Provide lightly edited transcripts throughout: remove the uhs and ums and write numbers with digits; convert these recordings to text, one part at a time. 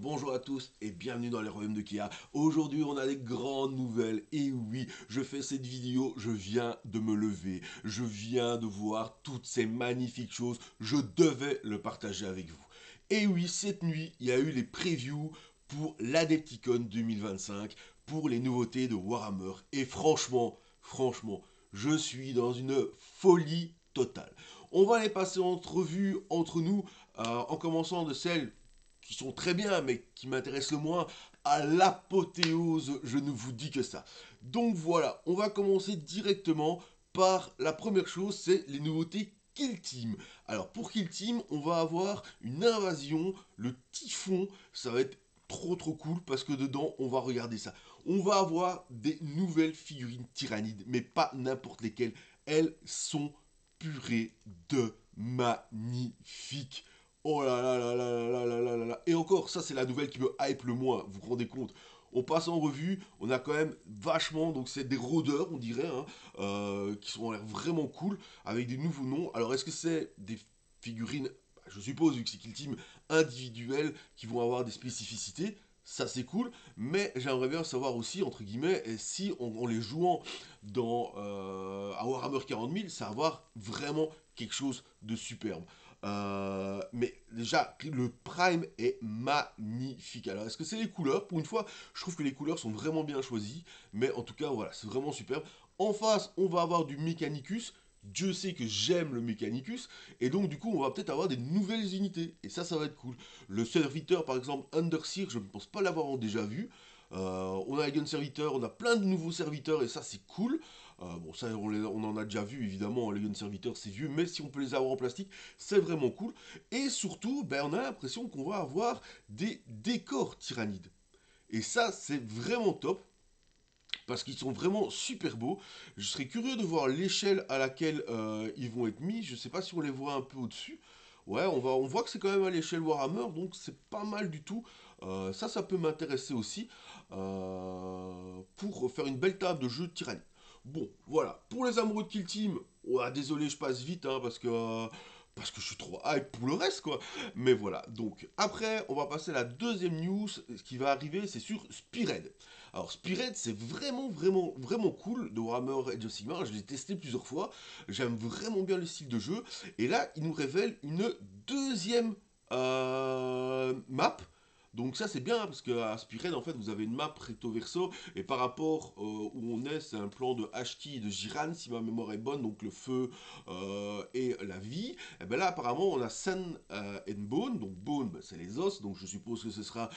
Bonjour à tous et bienvenue dans les royaumes de Kia. Aujourd'hui on a des grandes nouvelles et oui, je fais cette vidéo, je viens de me lever, je viens de voir toutes ces magnifiques choses, je devais le partager avec vous. Et oui, cette nuit, il y a eu les previews pour l'Adepticon 2025, pour les nouveautés de Warhammer et franchement, je suis dans une folie totale. On va les passer en revue entre nous, en commençant de celles qui sont très bien, mais qui m'intéressent le moins, à l'apothéose, je ne vous dis que ça. Donc voilà, on va commencer directement par la première chose, c'est les nouveautés Kill Team. Alors pour Kill Team, on va avoir une invasion, le typhon, ça va être trop cool parce que dedans, on va regarder ça. On va avoir des nouvelles figurines tyrannides, mais pas n'importe lesquelles. Elles sont purées de magnifiques. Oh là là là là là là là là là. Et encore, ça c'est la nouvelle qui me hype le moins, vous vous rendez compte. On passe en revue, on a quand même vachement, donc c'est des rôdeurs, on dirait, hein, qui sont l'air vraiment cool, avec des nouveaux noms. Alors est-ce que c'est des figurines, je suppose, vu que c'est Kill Team, individuelles, qui vont avoir des spécificités? Ça c'est cool, mais j'aimerais bien savoir aussi, entre guillemets, si en les jouant à Warhammer 40 000, ça va avoir vraiment quelque chose de superbe. Mais déjà, le Prime est magnifique. Alors, est-ce que c'est les couleurs? Pour une fois, je trouve que les couleurs sont vraiment bien choisies. Mais en tout cas, voilà, c'est vraiment superbe. En face, on va avoir du Mechanicus. Dieu sait que j'aime le Mechanicus. Et donc, du coup, on va peut-être avoir des nouvelles unités. Et ça va être cool. Le serviteur, par exemple, Underseer, je ne pense pas l'avoir déjà vu. On a Gun Serviteur, on a plein de nouveaux serviteurs et ça c'est cool. Bon, ça on en a déjà vu évidemment, les Gun Serviteurs c'est vieux, mais si on peut les avoir en plastique, c'est vraiment cool. Et surtout, ben, on a l'impression qu'on va avoir des décors tyrannides. Et ça c'est vraiment top parce qu'ils sont vraiment super beaux. Je serais curieux de voir l'échelle à laquelle ils vont être mis. Je sais pas si on les voit un peu au-dessus. Ouais, on voit que c'est quand même à l'échelle Warhammer, donc c'est pas mal du tout. Ça peut m'intéresser aussi pour faire une belle table de jeu de tyrannie. Bon, voilà. Pour les amoureux de Kill Team, ouais, désolé, je passe vite, hein, parce que je suis trop hype pour le reste, quoi. Mais voilà. Donc, après, on va passer à la deuxième news. Ce qui va arriver, c'est sur Spearhead. Alors, Spearhead, c'est vraiment cool de Warhammer Age of Sigmar. Je l'ai testé plusieurs fois. J'aime vraiment bien le style de jeu. Et là, il nous révèle une deuxième map. Donc ça c'est bien hein, parce qu'à Spearhead en fait vous avez une map recto verso et par rapport où on est c'est un plan de Ashki et de Jiran si ma mémoire est bonne donc le feu et la vie. Et bien là apparemment on a Sun and Bone donc Bone bah, c'est les os donc je suppose que ce sera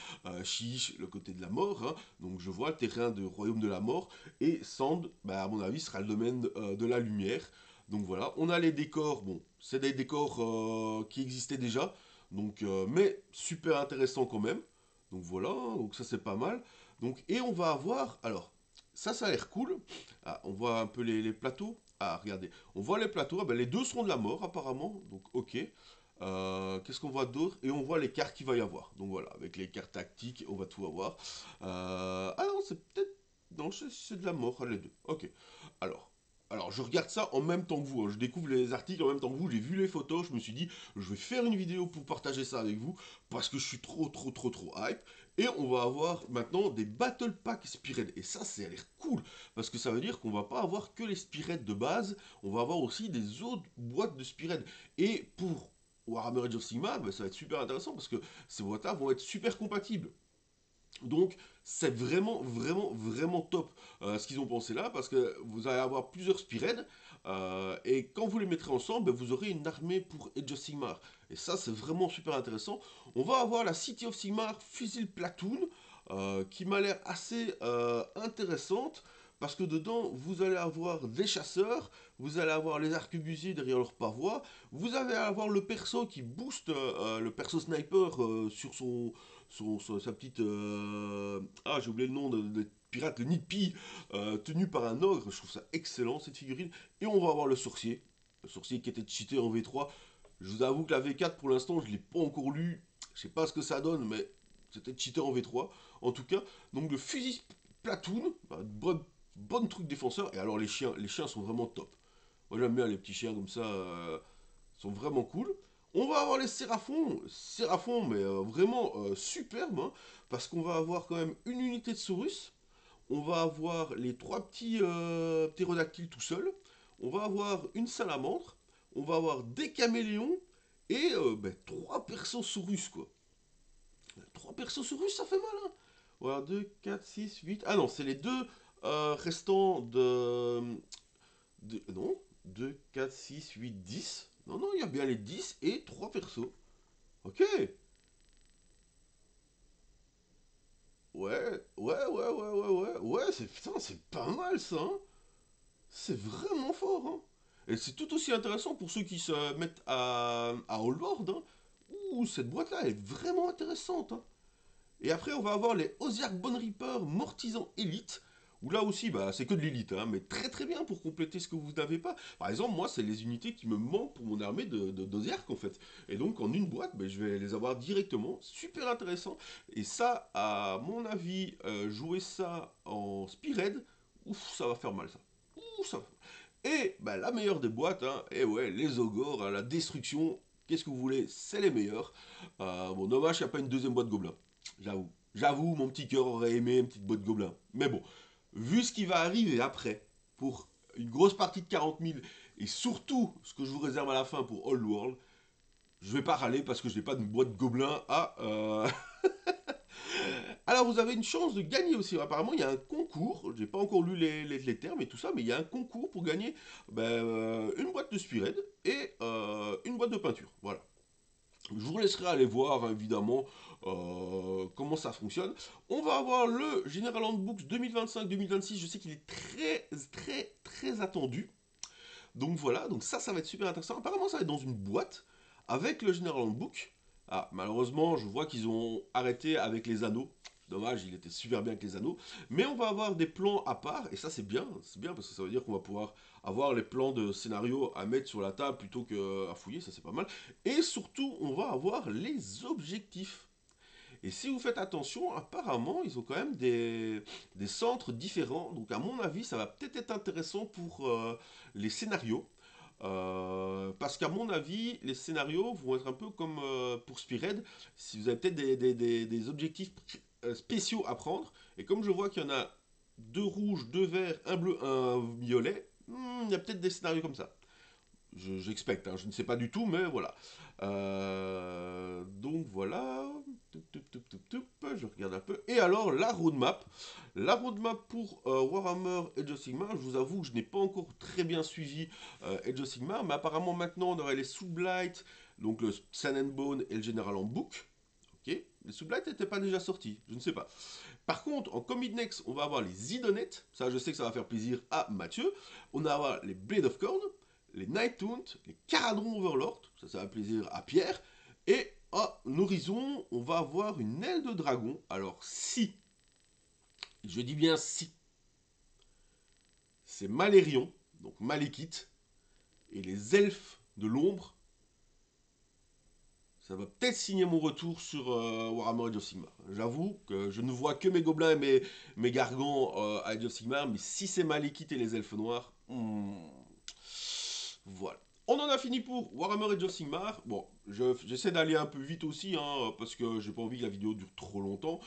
Shish le côté de la mort hein. Donc je vois le terrain de Royaume de la Mort et Sand bah, à mon avis sera le domaine de la lumière. Donc voilà, on a les décors, bon, c'est des décors qui existaient déjà, donc, mais super intéressant quand même. Donc voilà, donc ça c'est pas mal. Donc, et on va avoir, alors, ça a l'air cool. Ah, on voit un peu les plateaux. Ah, regardez, on voit les plateaux, ah ben, les deux seront de la mort apparemment, donc ok. Qu'est-ce qu'on voit d'autre? Et on voit les cartes qu'il va y avoir. Donc voilà, avec les cartes tactiques, on va tout avoir. Ah non, c'est peut-être... Non, c'est de la mort, les deux. Ok. Alors, je regarde ça en même temps que vous. Hein. Je découvre les articles en même temps que vous. J'ai vu les photos. Je me suis dit, je vais faire une vidéo pour partager ça avec vous. Parce que je suis trop hype. Et on va avoir maintenant des Battle Pack Spired. Et ça, ça a l'air cool. Parce que ça veut dire qu'on va pas avoir que les Spired de base. On va avoir aussi des autres boîtes de Spired. Et pour Warhammer Age of Sigmar, ben, ça va être super intéressant. Parce que ces boîtes-là vont être super compatibles. Donc c'est vraiment top ce qu'ils ont pensé là parce que vous allez avoir plusieurs Spearhead et quand vous les mettrez ensemble, ben, vous aurez une armée pour Age of Sigmar. Et ça c'est vraiment super intéressant. On va avoir la City of Sigmar Fusil Platoon qui m'a l'air assez intéressante parce que dedans vous allez avoir des chasseurs, vous allez avoir les arquebusiers derrière leur pavois, vous allez avoir le perso qui booste le perso sniper sur sa petite... Ah, j'ai oublié le nom de pirate, le Nippy, tenu par un ogre. Je trouve ça excellent, cette figurine. Et on va avoir le sorcier. Le sorcier qui était cheaté en V3. Je vous avoue que la V4, pour l'instant, je ne l'ai pas encore lu. Je sais pas ce que ça donne, mais c'était cheaté en V3. En tout cas, donc le fusil platoon, bonne truc défenseur. Et alors les chiens sont vraiment top. Moi j'aime bien les petits chiens comme ça, sont vraiment cool. On va avoir les Séraphons, mais vraiment superbes, hein, parce qu'on va avoir quand même une unité de Saurus, on va avoir les trois petits ptérodactyles tout seuls, on va avoir une salamandre, on va avoir des caméléons, et ben, trois persos Saurus, quoi. Trois persos Saurus, ça fait mal, hein. Voilà, 2, 4, 6, 8... Ah non, c'est les deux restants non, 2, 4, 6, 8, 10. Non, non, il y a bien les 10 et 3 persos. Ok. Ouais, c'est putain, c'est pas mal ça, hein. C'est vraiment fort, hein. Et c'est tout aussi intéressant pour ceux qui se mettent à Old World, hein. Ouh, cette boîte-là est vraiment intéressante, hein. Et après, on va avoir les Osiark Bone Reaper Mortisan Elite. Où là aussi, bah, c'est que de l'élite, hein, mais très très bien pour compléter ce que vous n'avez pas. Par exemple, moi, c'est les unités qui me manquent pour mon armée d'Osiark, en fait. Et donc, en une boîte, bah, je vais les avoir directement. Super intéressant. Et ça, à mon avis, jouer ça en Spearhead, ouf, ça va faire mal, ça. Ouh, ça. Et bah, la meilleure des boîtes, hein, et ouais, les ogres, hein, la destruction, qu'est-ce que vous voulez, c'est les meilleurs. Bon, dommage, il n'y a pas une deuxième boîte gobelin. J'avoue. J'avoue, mon petit cœur aurait aimé une petite boîte gobelin. Mais bon, vu ce qui va arriver après, pour une grosse partie de 40 000, et surtout ce que je vous réserve à la fin pour Old World, je vais pas râler parce que je n'ai pas de boîte gobelin à, alors, vous avez une chance de gagner aussi. Apparemment, il y a un concours. J'ai pas encore lu les termes et tout ça, mais il y a un concours pour gagner ben, une boîte de Spired et une boîte de peinture. Voilà. Je vous laisserai aller voir, hein, évidemment, comment ça fonctionne. On va avoir le General Handbook 2025-2026. Je sais qu'il est très, très, très attendu. Donc voilà, donc ça va être super intéressant. Apparemment, ça va être dans une boîte avec le General Handbook. Ah, malheureusement, je vois qu'ils ont arrêté avec les anneaux. Dommage, il était super bien avec les anneaux. Mais on va avoir des plans à part, et ça c'est bien parce que ça veut dire qu'on va pouvoir avoir les plans de scénario à mettre sur la table plutôt qu'à fouiller, ça c'est pas mal. Et surtout, on va avoir les objectifs. Et si vous faites attention, apparemment, ils ont quand même des centres différents. Donc, à mon avis, ça va peut-être être intéressant pour les scénarios. Parce qu'à mon avis, les scénarios vont être un peu comme pour Spearhead. Si vous avez peut-être des objectifs spéciaux à prendre. Et comme je vois qu'il y en a deux rouges, deux verts, un bleu, un violet, il y a peut-être des scénarios comme ça. J'expecte, hein, je ne sais pas du tout, mais voilà. Donc voilà. Je regarde un peu. Et alors, la roadmap. La roadmap pour Warhammer Age of Sigmar, je vous avoue que je n'ai pas encore très bien suivi Age of Sigmar, mais apparemment maintenant on aurait les Sublight, donc le Sun and Bone et le General Handbook. Ok. Les Sublight n'étaient pas déjà sortis, je ne sais pas. Par contre, en Commit Next, on va avoir les Idonettes. Ça, je sais que ça va faire plaisir à Mathieu. On va avoir les Blade of Corn, les Night Hunt, les Caradron Overlord. Ça va faire plaisir à Pierre. Et à l'horizon, on va avoir une aile de dragon. Alors, si, je dis bien si, c'est Malérion, donc Malekith, et les elfes de l'ombre, ça va peut-être signer mon retour sur Warhammer Age of Sigmar. J'avoue que je ne vois que mes gobelins et mes gargants à Age of Sigmar, mais si c'est Malekith et les elfes noirs, voilà. On en a fini pour Warhammer Age of Sigmar. Bon, j'essaie d'aller un peu vite aussi, hein, parce que j'ai pas envie que la vidéo dure trop longtemps.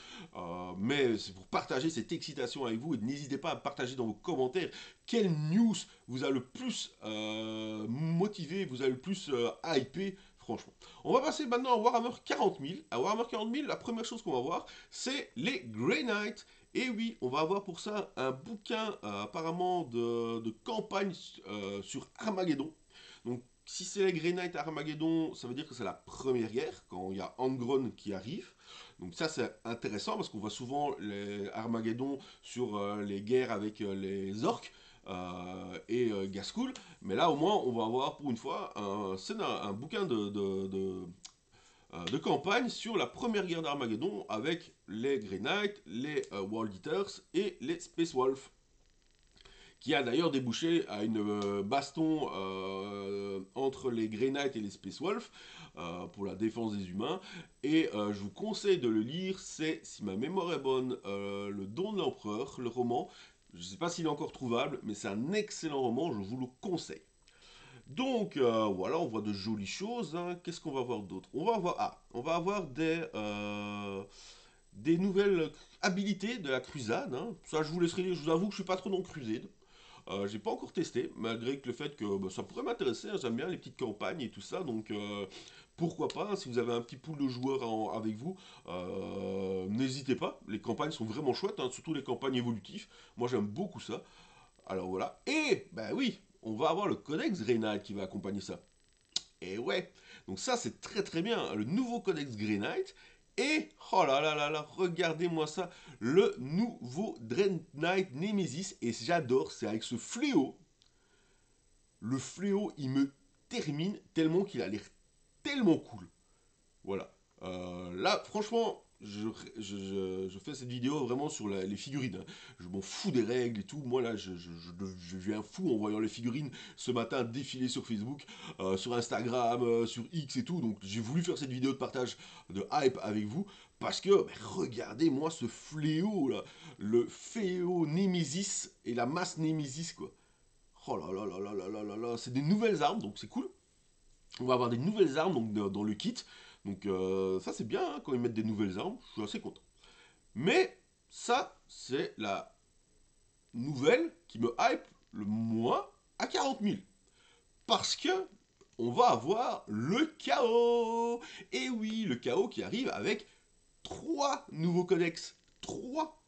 Mais c'est pour partager cette excitation avec vous. Et n'hésitez pas à partager dans vos commentaires quelle news vous a le plus motivé, vous a le plus hypé, franchement. On va passer maintenant à Warhammer 40 000. À Warhammer 40 000, la première chose qu'on va voir, c'est les Grey Knights. Et oui, on va avoir pour ça un bouquin apparemment de campagne sur Armageddon. Donc, si c'est les Grey Knights à Armageddon, ça veut dire que c'est la première guerre, quand il y a Angron qui arrive. Donc ça, c'est intéressant, parce qu'on voit souvent les Armageddon sur les guerres avec les orques. Et Gaskul, mais là au moins on va avoir pour une fois un bouquin de campagne sur la première guerre d'Armageddon avec les Grey Knights, les World Eaters et les Space Wolves, qui a d'ailleurs débouché à une baston entre les Grey Knights et les Space Wolves pour la défense des humains. Et je vous conseille de le lire, c'est, si ma mémoire est bonne, Le Don de l'Empereur, le roman. Je ne sais pas s'il est encore trouvable, mais c'est un excellent roman, je vous le conseille. Donc voilà, on voit de jolies choses, hein. Qu'est-ce qu'on va voir d'autre? On va avoir des nouvelles habilités de la crusade, hein. Ça, je vous avoue que je suis pas trop dans crusade. J'ai pas encore testé, malgré que le fait que bah, ça pourrait m'intéresser, hein. J'aime bien les petites campagnes et tout ça, donc pourquoi pas, hein, si vous avez un petit pool de joueurs avec vous, n'hésitez pas, les campagnes sont vraiment chouettes, hein, surtout les campagnes évolutives, moi j'aime beaucoup ça. Alors voilà, et bah oui, on va avoir le codex Grey Knight qui va accompagner ça. Et ouais, donc ça c'est très très bien, le nouveau codex Grey Knight, et oh là là là là, regardez-moi ça, le nouveau Dread Knight Nemesis, et j'adore, c'est avec ce fléau. Le fléau, il me termine tellement qu'il a l'air tellement cool. Voilà. Là, franchement, je fais cette vidéo vraiment sur les figurines, hein. Je m'en fous des règles et tout. Moi, là, je viens fou en voyant les figurines ce matin défiler sur Facebook, sur Instagram, sur X et tout. Donc, j'ai voulu faire cette vidéo de partage de hype avec vous. Parce que, mais regardez-moi ce fléau, là. Le fléau Nemesis et la masse Nemesis, quoi. Oh là là là là là là là là. C'est des nouvelles armes, donc c'est cool. On va avoir des nouvelles armes donc, dans le kit. Donc ça c'est bien hein, quand ils mettent des nouvelles armes, je suis assez content. Mais ça c'est la nouvelle qui me hype le moins à 40 000. Parce que on va avoir le chaos. Et oui, le chaos qui arrive avec 3 nouveaux codex. 3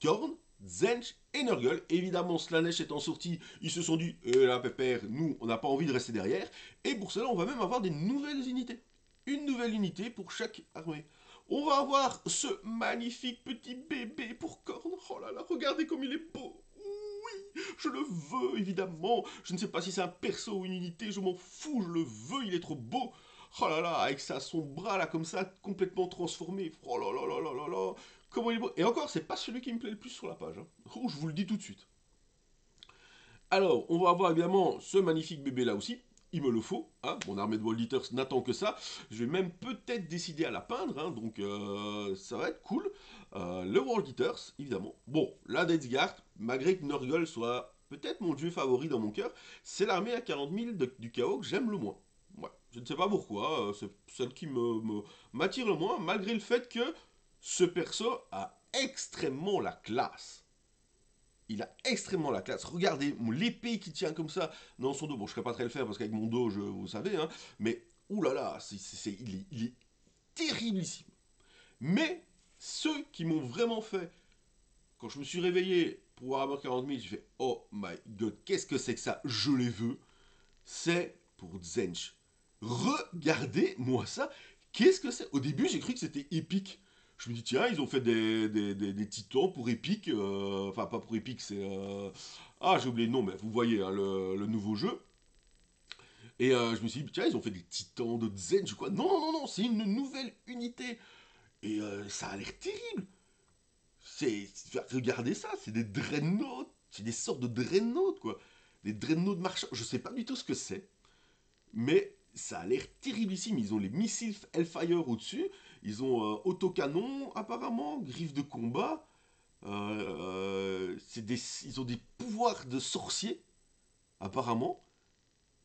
Korn, Zench et Nurgle. Évidemment, Slanesh étant sorti, ils se sont dit, là, pépère, nous, on n'a pas envie de rester derrière. Et pour cela, on va même avoir des nouvelles unités. Une nouvelle unité pour chaque armée. On va avoir ce magnifique petit bébé pour Korn. Oh là là, regardez comme il est beau. Oui, je le veux, évidemment. Je ne sais pas si c'est un perso ou une unité, je m'en fous, je le veux, il est trop beau. Oh là là, avec son bras là comme ça, complètement transformé. Oh là là là là là là. Comment il est beau. Et encore, c'est pas celui qui me plaît le plus sur la page, hein. Oh, je vous le dis tout de suite. Alors, on va avoir évidemment ce magnifique bébé là aussi. Il me le faut, hein. Mon armée de World Eaters n'attend que ça. Je vais même peut-être décider à la peindre, hein. Donc ça va être cool. Le World Eaters, évidemment. Bon, la Death Guard, malgré que Nurgle soit peut-être mon dieu favori dans mon cœur, c'est l'armée à 40 000 du chaos que j'aime le moins. Ouais, je ne sais pas pourquoi, c'est celle qui m'attire le moins, malgré le fait que ce perso a extrêmement la classe. Il a extrêmement la classe. Regardez l'épée qui tient comme ça dans son dos. Bon, je ne serais pas très le faire parce qu'avec mon dos, vous savez, hein. Mais, oulala, il est terriblissime. Mais, ceux qui m'ont vraiment fait, quand je me suis réveillé pour Warhammer 40 000, j'ai fait oh my god, qu'est-ce que c'est que ça? Je les veux. C'est pour Zench. Regardez-moi ça. Qu'est-ce que c'est? Au début, j'ai cru que c'était épique. Je me dis, tiens, ils ont fait des titans pour Epic. Enfin, pas pour Epic, c'est. Ah, j'ai oublié le nom, mais vous voyez hein, le nouveau jeu. Et je me suis dit, tiens, ils ont fait des titans de Zen, je quoi. Non, non, non, non, c'est une nouvelle unité. Et ça a l'air terrible. Regardez ça, c'est des dreadnoughts. C'est des sortes de dreadnoughts, quoi. Des dreadnoughts marchands. Je sais pas du tout ce que c'est. Mais ça a l'air terriblissime. Ils ont les missiles Hellfire au-dessus. Ils ont autocanon, apparemment, griffes de combat. Ils ont des pouvoirs de sorciers, apparemment.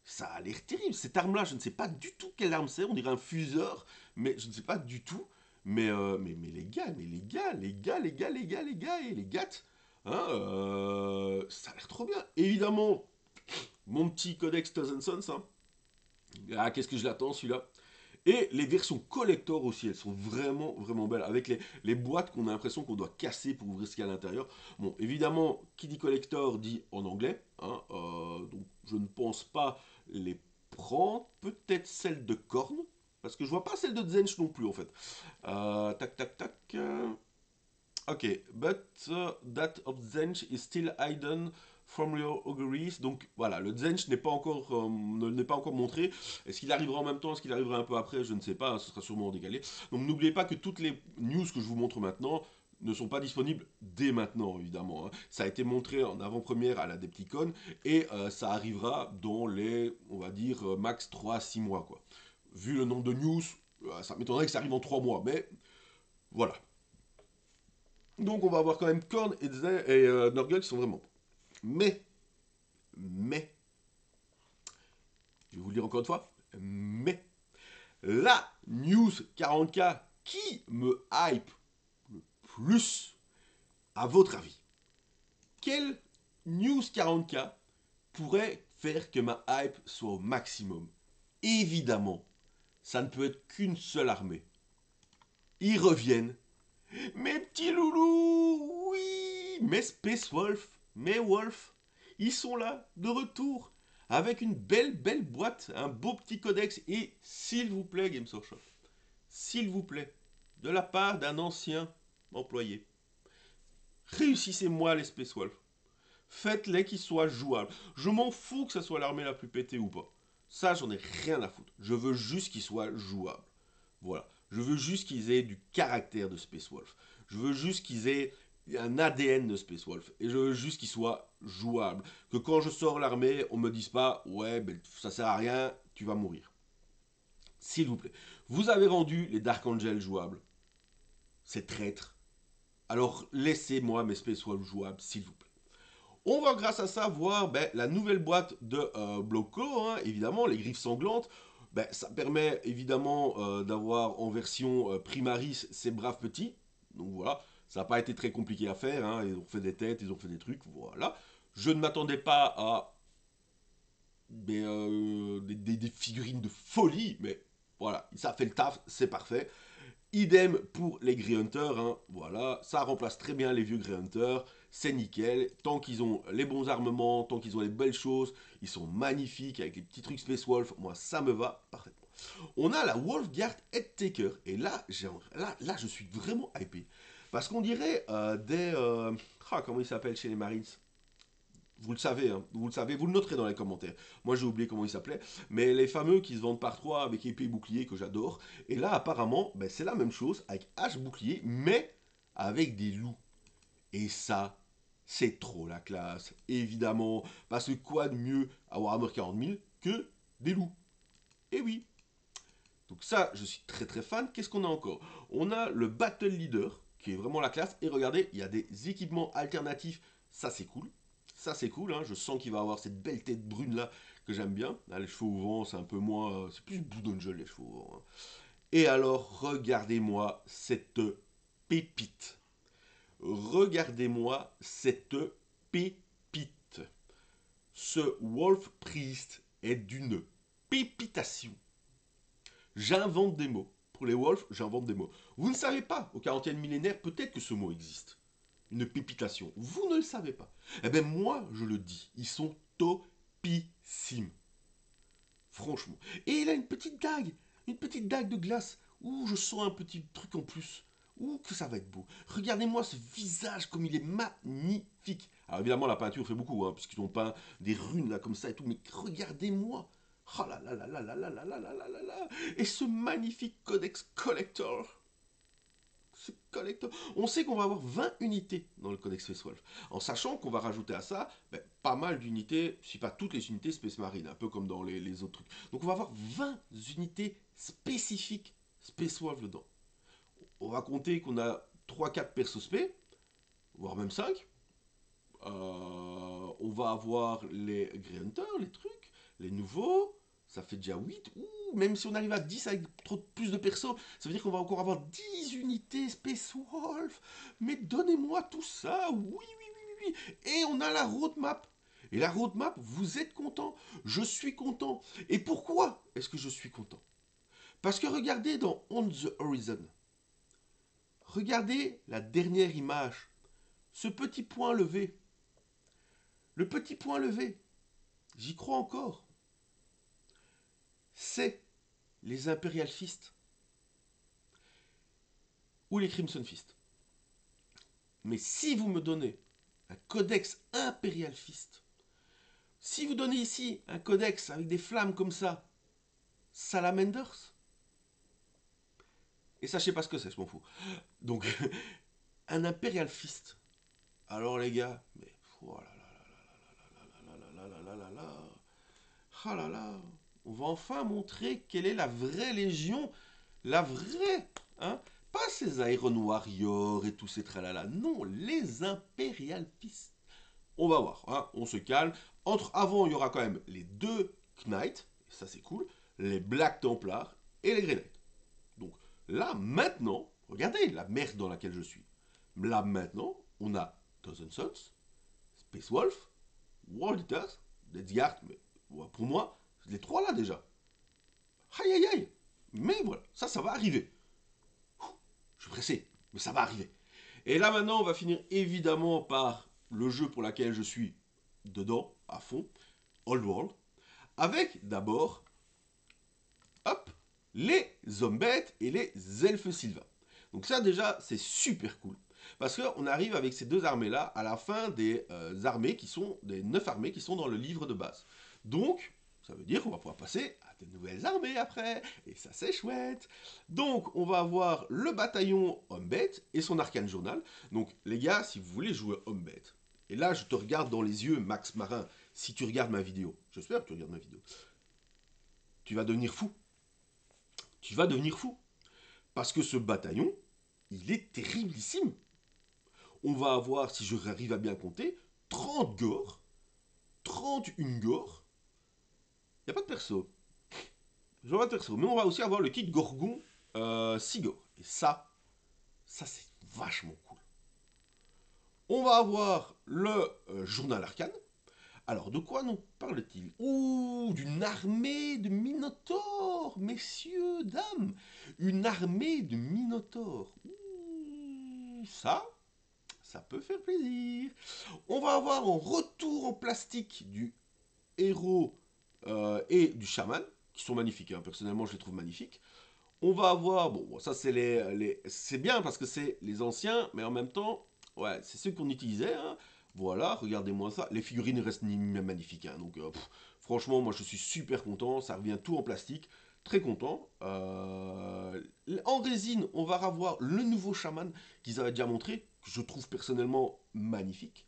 Ça a l'air terrible. Cette arme-là, je ne sais pas du tout quelle arme c'est. On dirait un fuseur, mais je ne sais pas du tout. Mais les gars, et les gâtes, hein, ça a l'air trop bien. Évidemment, mon petit codex Thousand Sons, hein. Ah, qu'est-ce que je l'attends celui-là. Et les versions collector aussi, elles sont vraiment, vraiment belles. Avec les boîtes qu'on a l'impression qu'on doit casser pour ouvrir ce qu'il y a à l'intérieur. Bon, évidemment, qui dit collector dit en anglais, hein, donc je ne pense pas les prendre. Peut-être celle de Korn, parce que je vois pas celle de Zench non plus en fait. Tac, tac, tac. Ok, but that of Zench is still hidden from your auguries. Donc voilà, le Zench n'est pas encore montré. Est-ce qu'il arrivera en même temps? Est-ce qu'il arrivera un peu après? Je ne sais pas, ce sera sûrement décalé. Donc n'oubliez pas que toutes les news que je vous montre maintenant ne sont pas disponibles dès maintenant, évidemment, hein. Ça a été montré en avant-première à la Depticon et ça arrivera dans les, on va dire, max 3 à 6 mois, quoi. Vu le nombre de news, ça m'étonnerait que ça arrive en 3 mois, mais voilà. Donc on va avoir quand même Korn et Nurgle qui sont vraiment bons. Mais, Je vais vous le dire encore une fois. Mais la news 40K qui me hype le plus, à votre avis, quelle news 40K pourrait faire que ma hype soit au maximum? Évidemment, ça ne peut être qu'une seule armée. Ils reviennent. Mes petits loulous, oui, mes Space Wolf, mes Wolf, ils sont là, de retour, avec une belle boîte, un beau petit codex, et s'il vous plaît, Games Workshop, s'il vous plaît, de la part d'un ancien employé, réussissez-moi les Space Wolf. Faites-les qu'ils soient jouables. Je m'en fous que ça soit l'armée la plus pétée ou pas. Ça, j'en ai rien à foutre. Je veux juste qu'ils soient jouables. Voilà. Je veux juste qu'ils aient du caractère de Space Wolf. Je veux juste qu'ils aient un ADN de Space Wolf. Et je veux juste qu'ils soient jouables. Que quand je sors l'armée, on me dise pas, ouais, ben, ça sert à rien, tu vas mourir. S'il vous plaît. Vous avez rendu les Dark Angels jouables. C'est traître. Alors laissez-moi mes Space Wolf jouables, s'il vous plaît. On va grâce à ça voir la nouvelle boîte de Bloco, hein, évidemment, les griffes sanglantes. Ça permet évidemment d'avoir en version Primaris ces braves petits. Donc voilà, ça n'a pas été très compliqué à faire, hein. Ils ont fait des têtes, ils ont fait des trucs, voilà. Je ne m'attendais pas à des figurines de folie, mais voilà, ça fait le taf, c'est parfait. Idem pour les Grey Hunters, hein. Voilà, ça remplace très bien les vieux Grey Hunters, c'est nickel, tant qu'ils ont les bons armements, tant qu'ils ont les belles choses, ils sont magnifiques avec les petits trucs Space Wolf, moi ça me va parfaitement. On a la Wolfguard Headtaker, et là, je suis vraiment hypé, parce qu'on dirait comment ils s'appellent chez les Marines? Vous le savez, hein, vous le savez, vous le noterez dans les commentaires. Moi j'ai oublié comment il s'appelait, mais les fameux qui se vendent par 3 avec épée et bouclier que j'adore. Et là apparemment, c'est la même chose avec hache bouclier, mais avec des loups. Et ça, c'est trop la classe, évidemment. Parce que quoi de mieux à Warhammer 40 000 que des loups? Et oui. Donc ça, je suis très fan. Qu'est-ce qu'on a encore? On a le Battle Leader, qui est vraiment la classe. Et regardez, il y a des équipements alternatifs. Ça, c'est cool. Ça, c'est cool. Hein. Je sens qu'il va avoir cette belle tête brune là que j'aime bien. Là, les cheveux au vent, c'est un peu moins. C'est plus Blue Angel, les cheveux au vent. Hein. Et alors, regardez-moi cette pépite. Regardez-moi cette pépite. Ce Wolf Priest est d'une pépitation. J'invente des mots. Pour les Wolves, j'invente des mots. Vous ne savez pas, au 40e millénaire, peut-être que ce mot existe. Une pépitation. Vous ne le savez pas. Eh bien, moi, je le dis. Ils sont topissimes. Franchement. Et il a une petite dague. Une petite dague de glace. Ouh, je sens un petit truc en plus. Ouh, que ça va être beau. Regardez-moi ce visage comme il est magnifique. Alors évidemment, la peinture fait beaucoup, hein, puisqu'ils ont peint des runes là comme ça et tout. Mais regardez-moi. Oh là là là là là là là là là là là là. Et ce magnifique codex collector. Ce collector. On sait qu'on va avoir 20 unités dans le codex Space Wolf. En sachant qu'on va rajouter à ça pas mal d'unités, si pas toutes les unités Space Marine, un peu comme dans les autres trucs. Donc on va avoir 20 unités spécifiques Space Wolf dedans. On va compter qu'on a 3-4 persos spé, voire même 5. On va avoir les Grey Hunters, les trucs, les nouveaux. Ça fait déjà 8. Ouh, même si on arrive à 10 avec plus de persos, ça veut dire qu'on va encore avoir 10 unités Space Wolf. Mais donnez-moi tout ça. Oui, oui, oui, oui, oui. Et on a la roadmap. Et la roadmap, vous êtes content. Je suis content. Et pourquoi est-ce que je suis content? Parce que regardez dans On the Horizon. Regardez la dernière image. Ce petit point levé. Le petit point levé. J'y crois encore. C'est les Imperial Fist ou les Crimson Fist. Mais si vous me donnez un codex Imperial Fist, si vous donnez ici un codex avec des flammes comme ça, Salamanders, et ça je sais pas ce que c'est, je m'en fous. Donc, un Imperial Fist. Alors les gars, mais oh là là là là là là là là là là là. Ah là là, on va enfin montrer quelle est la vraie légion, la vraie, hein, pas ces Iron Warriors et tous ces tralala, non, les Imperial Fist. On va voir, hein, on se calme. Avant, il y aura quand même les deux Knights, ça c'est cool, les Black Templars et les Grey Knights. Donc là, maintenant, regardez la merde dans laquelle je suis. Là, maintenant, on a Thousand Sons, Space Wolf, World Eaters, Death Guard, mais pour moi, les trois là déjà. Aïe aïe aïe. Mais voilà, ça va arriver. Je suis pressé, mais ça va arriver. Et là maintenant, on va finir évidemment par le jeu pour lequel je suis dedans, à fond, Old World, avec d'abord, hop, les Zombettes et les Elfes Sylvains. Donc ça déjà, c'est super cool. Parce qu'on arrive avec ces deux armées-là à la fin des armées qui sont, des 9 armées qui sont dans le livre de base. Donc, ça veut dire qu'on va pouvoir passer à de nouvelles armées après, et ça c'est chouette. Donc, on va avoir le bataillon Hombet et son arcane journal. Donc, les gars, si vous voulez jouer Hombet, et là je te regarde dans les yeux, Max Marin, si tu regardes ma vidéo, j'espère que tu regardes ma vidéo, tu vas devenir fou. Tu vas devenir fou. Parce que ce bataillon, il est terriblissime. On va avoir, si je arrive à bien compter, 30 gores, 31 gores. Il n'y a pas de perso. Je vois pas de perso. Mais on va aussi avoir le kit Gorgon 6 gores. Et ça c'est vachement cool. On va avoir le journal arcane. Alors, de quoi nous parle-t-il? Ouh, d'une armée de minotaures, messieurs, dames. Une armée de minotaures. Ouh, ça peut faire plaisir. On va avoir en retour en plastique du héros et du chaman, qui sont magnifiques, hein. Personnellement je les trouve magnifiques. On va avoir, bon ça c'est c'est bien parce que c'est les anciens, mais en même temps, ouais, c'est ceux qu'on utilisait, hein. Voilà, regardez-moi ça. Les figurines restent magnifiques, hein. Donc franchement, moi je suis super content, ça revient tout en plastique. Très content. En résine, on va avoir le nouveau chaman qu'ils avaient déjà montré, que je trouve personnellement magnifique.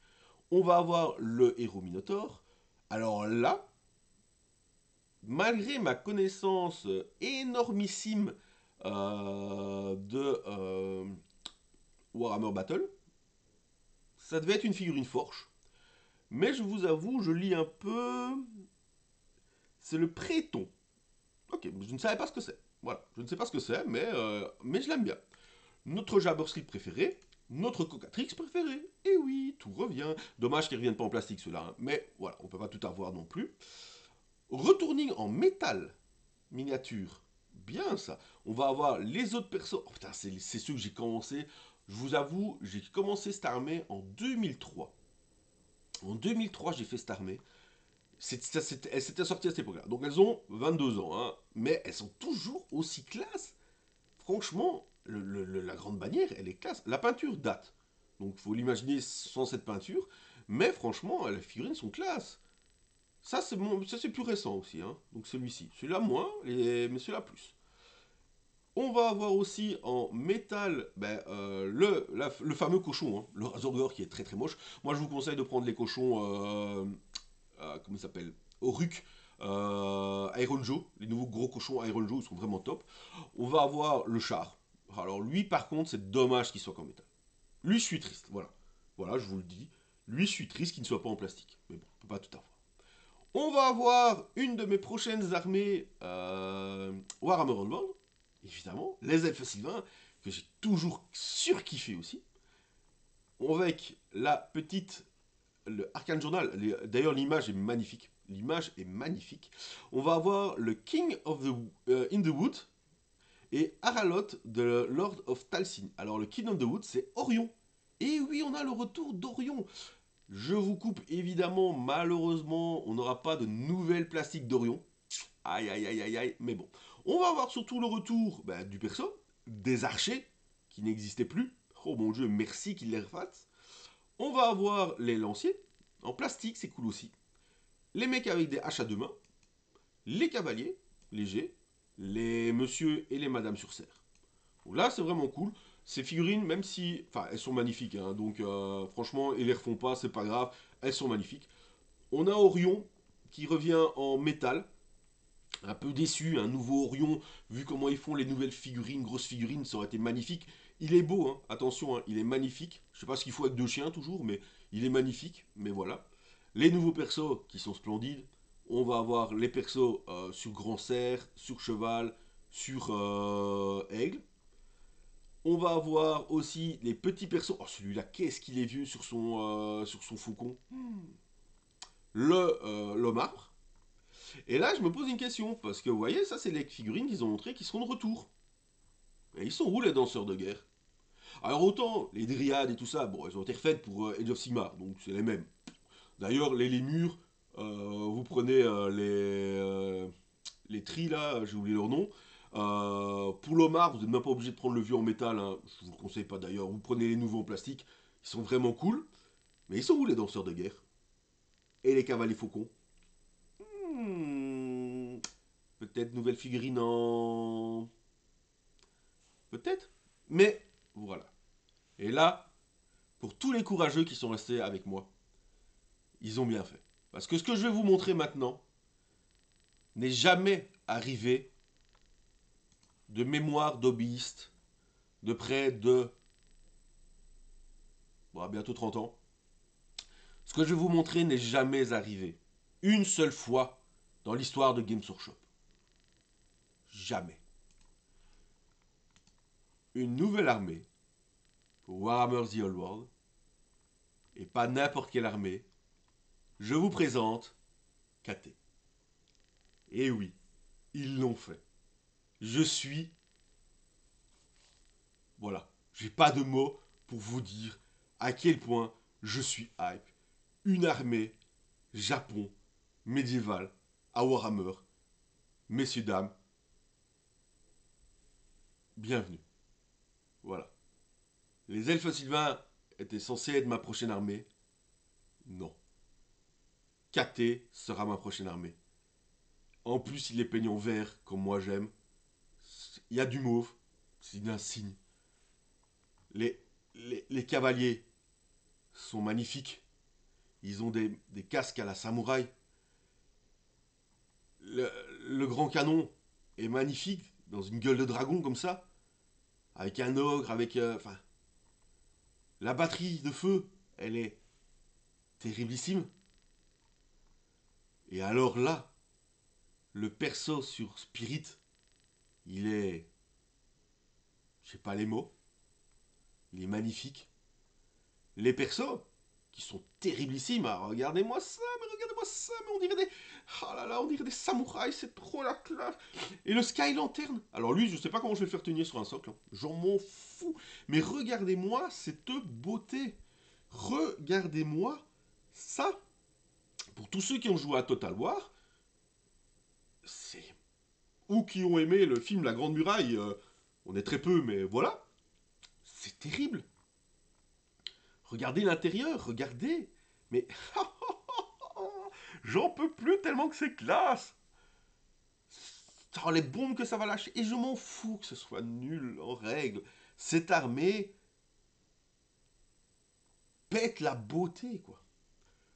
On va avoir le héros Minotaur. Alors là, malgré ma connaissance énormissime de Warhammer Battle, ça devait être une figurine forge. Mais je vous avoue, je lis un peu. C'est le Préton. Ok, je ne savais pas ce que c'est. Voilà, je ne sais pas ce que c'est, mais je l'aime bien. Notre Jabberslip préféré, notre Cocatrix préféré. Et oui, tout revient. Dommage qu'ils ne reviennent pas en plastique ceux-là, hein. Mais voilà, on ne peut pas tout avoir non plus. Retourning en métal miniature. Bien ça. On va avoir les autres persos. Oh putain, c'est ceux que j'ai commencé. Je vous avoue, j'ai commencé cette armée en 2003. En 2003, j'ai fait cette armée. Elles s'étaient sorties à cette époque-là. Donc elles ont 22 ans, hein, mais elles sont toujours aussi classe. Franchement, la grande bannière, elle est classe. La peinture date. Donc il faut l'imaginer sans cette peinture. Mais franchement, les figurines sont classe. Ça, c'est plus récent aussi, hein. Donc celui-ci. Celui-là moins, mais celui-là plus. On va avoir aussi en métal le fameux cochon, hein, le Razorgore qui est très très moche. Moi je vous conseille de prendre les cochons, comment il s'appelle, Oruk, Iron Joe, les nouveaux gros cochons Iron Joe, ils sont vraiment top. On va avoir le char. Alors lui par contre c'est dommage qu'il soit qu'en métal. Lui je suis triste, voilà. Voilà, je vous le dis. Lui je suis triste qu'il ne soit pas en plastique. Mais bon, on peut pas tout avoir. On va avoir une de mes prochaines armées Warhammer World, évidemment, les elfes sylvains, que j'ai toujours surkiffé aussi. Avec la petite, le Arcane Journal, d'ailleurs l'image est magnifique. L'image est magnifique. On va avoir le King of the in the Wood et Aralot de Lord of Talcin. Alors le King of the Wood, c'est Orion. Et oui, on a le retour d'Orion. Je vous coupe évidemment, malheureusement, on n'aura pas de nouvelles plastiques d'Orion. Aïe aïe aïe aïe aïe, mais bon. On va avoir surtout le retour du perso, des archers, qui n'existaient plus. Oh mon dieu, merci qu'ils les refassent. On va avoir les lanciers, en plastique, c'est cool aussi. Les mecs avec des haches à deux mains. Les cavaliers, légers. Les monsieur et les madame sur serre. Donc là, c'est vraiment cool. Ces figurines, même si... Enfin, elles sont magnifiques, hein, donc franchement, ils les refont pas, c'est pas grave. Elles sont magnifiques. On a Orion, qui revient en métal. Un peu déçu, un nouveau Orion, vu comment ils font les nouvelles figurines, grosses figurines, ça aurait été magnifique. Il est beau, hein, attention, hein, il est magnifique. Je sais pas ce qu'il faut avec deux chiens toujours, mais il est magnifique, mais voilà. Les nouveaux persos qui sont splendides. On va avoir les persos sur grand cerf, sur cheval, sur aigle. On va avoir aussi les petits persos. Oh, celui-là, qu'est-ce qu'il est vieux sur son faucon. L'homme arbre. Et là, je me pose une question, parce que vous voyez, ça, c'est les figurines qu'ils ont montré qui seront de retour. Et ils sont où les danseurs de guerre? Alors autant, les dryades et tout ça, bon, elles ont été refaites pour Age of Sigmar, donc c'est les mêmes. D'ailleurs, les lémures, vous prenez les tris là, j'ai oublié leur nom. Pour l'Omar, vous n'êtes même pas obligé de prendre le vieux en métal, hein. Je vous le conseille pas d'ailleurs. Vous prenez les nouveaux en plastique, ils sont vraiment cool. Mais ils sont où les danseurs de guerre? Et les cavaliers faucons? Hmm, peut-être nouvelle figurine en. Peut-être. Mais voilà. Et là, pour tous les courageux qui sont restés avec moi, ils ont bien fait. Parce que ce que je vais vous montrer maintenant n'est jamais arrivé de mémoire d'hobbyiste de près de bon, bientôt 30 ans. Ce que je vais vous montrer n'est jamais arrivé une seule fois dans l'histoire de Games Workshop. Jamais. Une nouvelle armée pour Warhammer The Old World, et pas n'importe quelle armée. Je vous présente KT. Et oui, ils l'ont fait. Je suis. Voilà. J'ai pas de mots pour vous dire à quel point je suis hype. Une armée Japon médiévale à Warhammer. Messieurs, dames, bienvenue. Voilà. Les elfes sylvains étaient censés être ma prochaine armée. Non. KT sera ma prochaine armée. En plus, il est peigné en vert, comme moi j'aime. Il y a du mauve. C'est un signe. Les, les cavaliers sont magnifiques. Ils ont des casques à la samouraï. Le, le grand canon est magnifique, dans une gueule de dragon comme ça. Avec un ogre, avec. Enfin. La batterie de feu, elle est terriblissime. Et alors là, le perso sur Spirit, il est. Je sais pas les mots. Il est magnifique. Les persos, qui sont terriblissimes. Ah, regardez-moi ça, mais on dirait des. Ah là là, on dirait des samouraïs, c'est trop la classe. Et le Sky Lantern. Alors lui, je sais pas comment je vais le faire tenir sur un socle. Hein. J'en m'en fous. Mais regardez-moi cette beauté. Regardez-moi ça. Pour tous ceux qui ont joué à Total War, c'est. Ou qui ont aimé le film La Grande Muraille, on est très peu, mais voilà. C'est terrible. Regardez l'intérieur, regardez. Mais j'en peux plus tellement que c'est classe. Oh, les bombes que ça va lâcher. Et je m'en fous que ce soit nul en règle. Cette armée pète la beauté, quoi.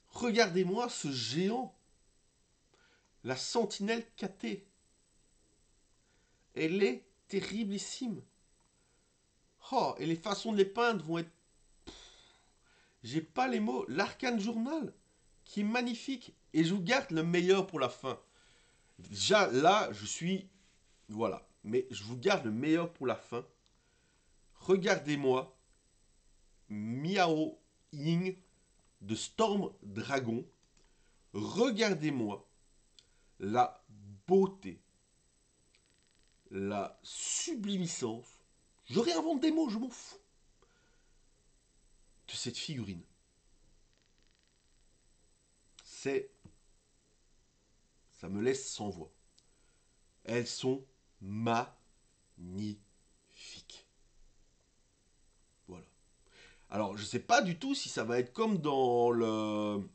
Regardez-moi ce géant. La sentinelle KT. Elle est terriblissime. Oh, et les façons de les peindre vont être. J'ai pas les mots. L'Arcane Journal, qui est magnifique. Et je vous garde le meilleur pour la fin. Déjà, là, je suis. Voilà. Mais je vous garde le meilleur pour la fin. Regardez-moi Miao Ying de Storm Dragon. Regardez-moi la beauté, la sublimiscence. Je réinvente des mots, je m'en fous. De cette figurine. C'est. Ça me laisse sans voix. Elles sont magnifiques. Voilà. Alors, je sais pas du tout si ça va être comme dans le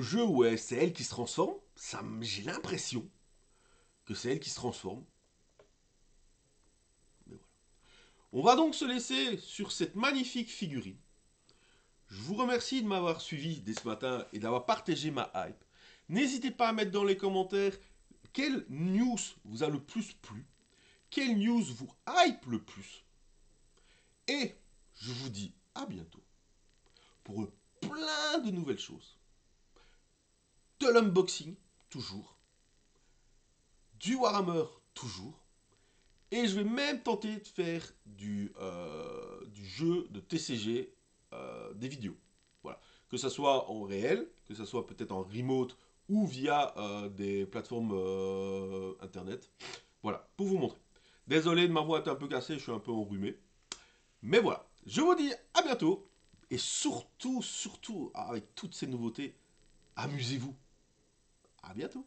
jeu où c'est elle qui se transforme. J'ai l'impression que c'est elle qui se transforme. Mais voilà. On va donc se laisser sur cette magnifique figurine. Je vous remercie de m'avoir suivi dès ce matin et d'avoir partagé ma hype. N'hésitez pas à mettre dans les commentaires quelle news vous a le plus plu, quelle news vous hype le plus. Et je vous dis à bientôt pour plein de nouvelles choses. de l'unboxing, toujours, du Warhammer, toujours, et je vais même tenter de faire du jeu de TCG, des vidéos. Voilà. Que ça soit en réel, que ça soit peut-être en remote ou via des plateformes internet. Voilà, pour vous montrer. Désolé de ma voix est un peu cassée, je suis un peu enrhumé. Mais voilà, je vous dis à bientôt. Et surtout, surtout, avec toutes ces nouveautés, amusez-vous. À bientôt.